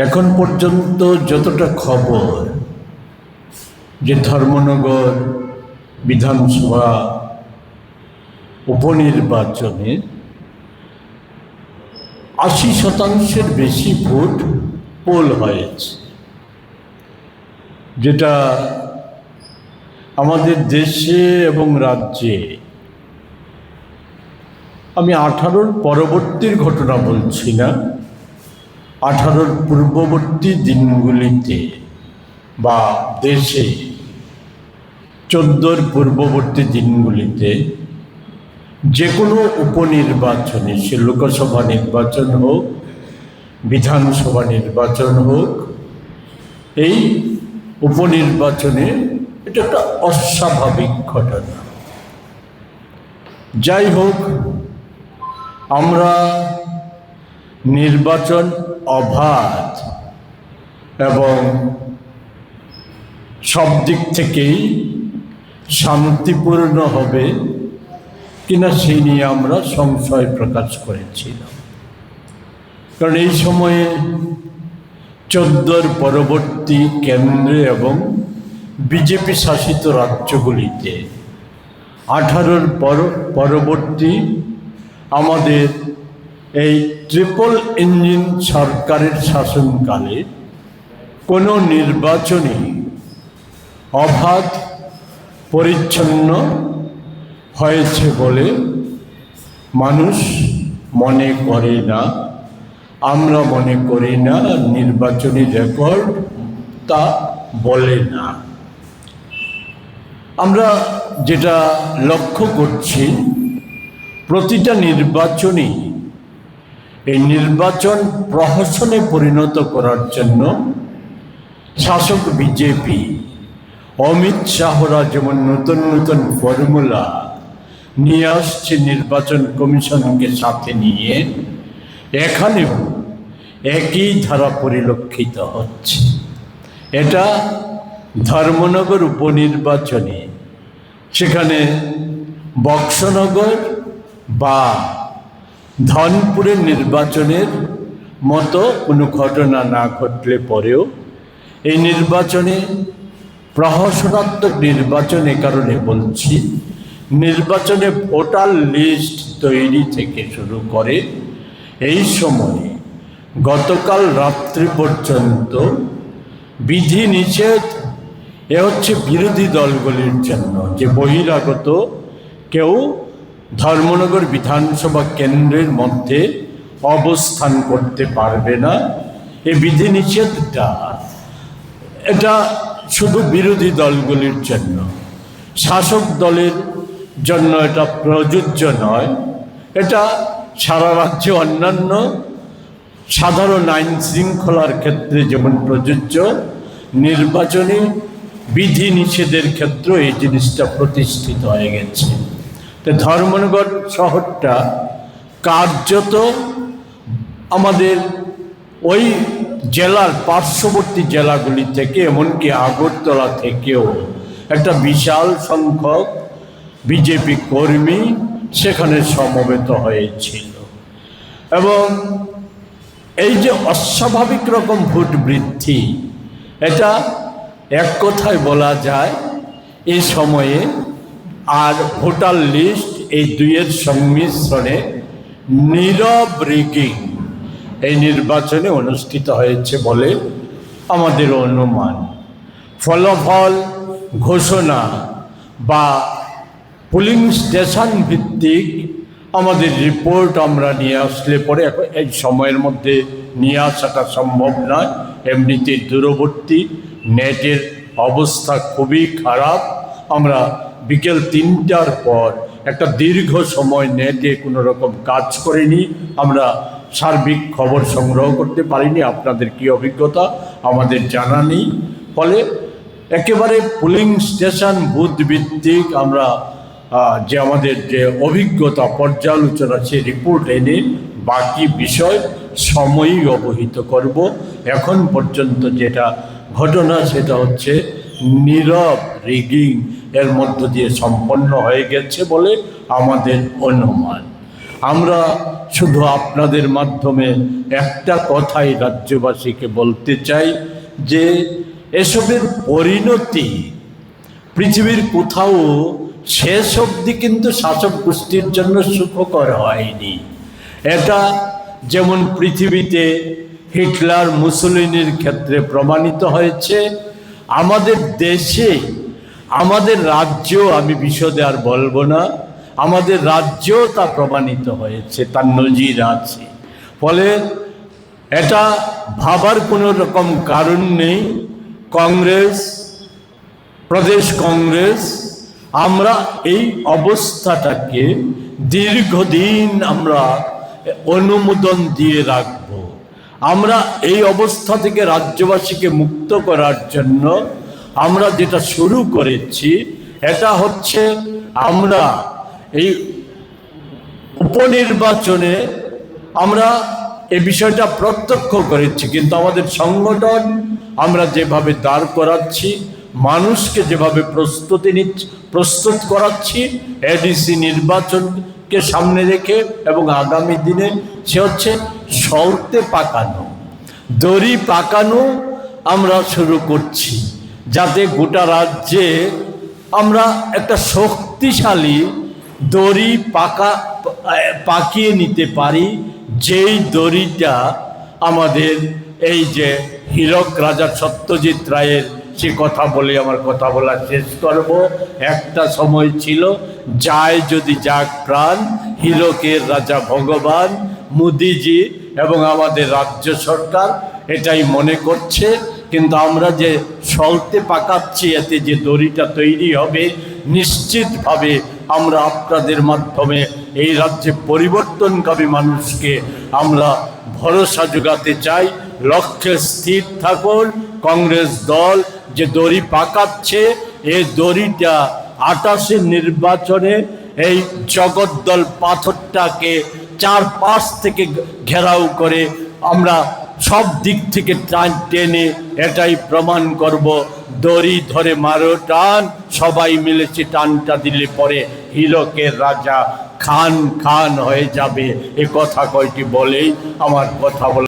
এখন পর্যন্ত যতটা খবর যে ধর্মনগর বিধানসভা উপনির্বাচনে ৮০% বেশি ভোট পোল হয়েছে, যেটা আমাদের দেশে এবং রাজ্যে, আমি 18-র পরবর্তীর ঘটনা বলছি না, 18-র পূর্ববর্তী দিনগুলিতে বা দেশে 14-র পূর্ববর্তী দিনগুলিতে যে কোনো উপনির্বাচনে, সে লোকসভা নির্বাচন হোক, বিধানসভা নির্বাচন হোক, এই উপনির্বাচনে এটা একটা অস্বাভাবিক ঘটনা। যাই হোক, আমরা নির্বাচন অবাধ এবং সব দিক থেকেই শান্তিপূর্ণ হবে কিনা সেই নিয়ে আমরা সংশয় প্রকাশ করেছিলাম। কারণ এই সময়ে 14-র পরবর্তী কেন্দ্রে এবং বিজেপি শাসিত রাজ্যগুলিতে 18-র পরবর্তী আমাদের এই ট্রিপল ইঞ্জিন সরকারের শাসনকালে কোনো নির্বাচনই অবাধ পরিচ্ছন্ন হয়েছে বলে মানুষ মনে করে না, আমরা মনে করি না, নির্বাচনী রেকর্ড তা বলে না। আমরা যেটা লক্ষ্য করছি, প্রতিটা নির্বাচনই এই নির্বাচন প্রহসনে পরিণত করার জন্য শাসক বিজেপি, অমিত শাহরা যেমন নতুন নতুন ফর্মুলা নিয়ে আসছে নির্বাচন কমিশনকে সাথে নিয়ে, এখানেও একই ধারা পরিলক্ষিত হচ্ছে। এটা ধর্মনগর উপনির্বাচনে, সেখানে বক্সনগর বা ধনপুরের নির্বাচনের মতো কোনো ঘটনা না ঘটলে পরেও এই নির্বাচনে প্রহসনাত্মক নির্বাচন, এ কারণে বলছি, নির্বাচনে ভোটার লিস্ট তৈরি থেকে শুরু করে এই সময়ে গতকাল রাত্রি পর্যন্ত বিধিনিষেধ। এ হচ্ছে বিরোধী দলগুলির জন্য, যে বহিরাগত কেউ ধর্মনগর বিধানসভা কেন্দ্রের মধ্যে অবস্থান করতে পারবে না। এই বিধিনিষেধটা এটা শুধু বিরোধী দলগুলির জন্য, শাসক দলের জন্য এটা প্রযোজ্য নয়। এটা সারা রাজ্যে অন্যান্য সাধারণ আইন শৃঙ্খলার ক্ষেত্রে যেমন প্রযোজ্য, নির্বাচনী বিধিনিষেধের ক্ষেত্রে এই জিনিসটা প্রতিষ্ঠিত হয়ে গেছে। তো ধর্মনগর শহরটা কার্যত আমাদের ওই জেলার পার্শ্ববর্তী জেলাগুলি থেকে, এমনকি আগরতলা থেকেও একটা বিশাল সংখ্যক বিজেপি কর্মী সেখানে সমবেত হয়েছিল। এবং এই যে অস্বাভাবিক রকম ভোট বৃদ্ধি, এটা এক কথায় বলা যায় এই সময়ে আর ভোটার লিস্ট, এই দুইয়ের সংমিশ্রণে নীরব রিগিং এই নির্বাচনে অনুষ্ঠিত হয়েছে বলে আমাদের অনুমান। ফলাফল ঘোষণা বা পোলিং স্টেশন ভিত্তিক আমাদের রিপোর্ট আমরা নিয়ে আসলে পরে, এই সময়ের মধ্যে নিয়ে আসাটা সম্ভব নয়, এমনিতে দূরবর্তী, নেটের অবস্থা খুবই খারাপ। আমরা বিকেল 3টার পর একটা দীর্ঘ সময় নেটে কোনো রকম কাজ করিনি, আমরা সার্বিক খবর সংগ্রহ করতে পারিনি। আপনাদের কি অভিজ্ঞতা আমাদের জানা নেই। ফলে একেবারে পোলিং স্টেশন বুথ ভিত্তিক আমরা যে আমাদের যে অভিজ্ঞতা পর্যালোচনা, সে রিপোর্ট এনে বাকি বিষয় সময়ই অবহিত করব। এখন পর্যন্ত যেটা ঘটনা, সেটা হচ্ছে নীরব রিগিং এর মধ্য দিয়ে সম্পন্ন হয়ে গেছে বলে আমাদের অনুমান। আমরা শুধু আপনাদের মাধ্যমে একটা কথাই রাজ্যবাসীকে বলতে চাই যে এসবের পরিণতি পৃথিবীর কোথাও শেষ অবধি কিন্তু শাসক গোষ্ঠীর জন্য সুখকর হয়নি। এটা যেমন পৃথিবীতে হিটলার মুসলিনের ক্ষেত্রে প্রমাণিত হয়েছে, আমাদের দেশে আমাদের রাজ্য, আমি বিশদে আর বলবো না, আমাদের রাজ্যেও তা প্রমাণিত হয়েছে, তার নজির আছে। ফলে এটা ভাবার কোনো রকম কারণ নেই। কংগ্রেস, প্রদেশ কংগ্রেস, আমরা এই অবস্থাটাকে দীর্ঘদিন আমরা অনুমোদন দিয়ে রাখব। আমরা এই অবস্থা থেকে রাজ্যবাসীকে মুক্ত করার জন্য আমরা যেটা শুরু করেছি, এটা হচ্ছে আমরা এই উপনির্বাচনে আমরা এই বিষয়টা প্রত্যক্ষ করেছি, কিন্তু আমাদের সংগঠন আমরা যেভাবে দাঁড় করাচ্ছি, মানুষকে যেভাবে প্রস্তুত করাচ্ছি এডিসি নির্বাচনকে সামনে রেখে, এবং আগামী দিনে সে হচ্ছে সলতে পাকানো, দড়ি পাকানো আমরা শুরু করছি, যাতে গোটা রাজ্যে আমরা একটা শক্তিশালী দড়ি পাকিয়ে নিতে পারি, যেই দড়িটা আমাদের এই যে হীরক রাজা সত্যজিৎ রায়ের সে কথা বলে আমার কথা বলা শেষ করব। একটা সময় ছিল, যায় যদি যাক প্রাণ, হীরকের রাজা ভগবান। মোদিজি এবং আমাদের রাজ্য সরকার এটাই মনে করছে, কিন্তু আমরা যে সলতে পাকাচ্ছি, এতে যে দড়িটা তৈরি হবে, নিশ্চিতভাবে আমরা আপনাদের মাধ্যমে এই রাজ্যে পরিবর্তনকামী মানুষকে আমরা ভরসা যোগাতে চাই। লক্ষ্যে স্থির থাকুন। কংগ্রেস দল যে দড়ি পাকাচ্ছে, এই দড়িটা 28 নির্বাচনে এই জগদ্দল পাথরটাকে চারপাশ থেকে ঘেরাও করে আমরা সব দিক থেকে টেনে এটাই প্রমাণ করব, দড়ি ধরে মারো টান, সবাই মিলেছে টানটা দিলে পরে হীরকের রাজা খান খান হয়ে যাবে। এ কথা কয়টি বলেই আমার কথা বলে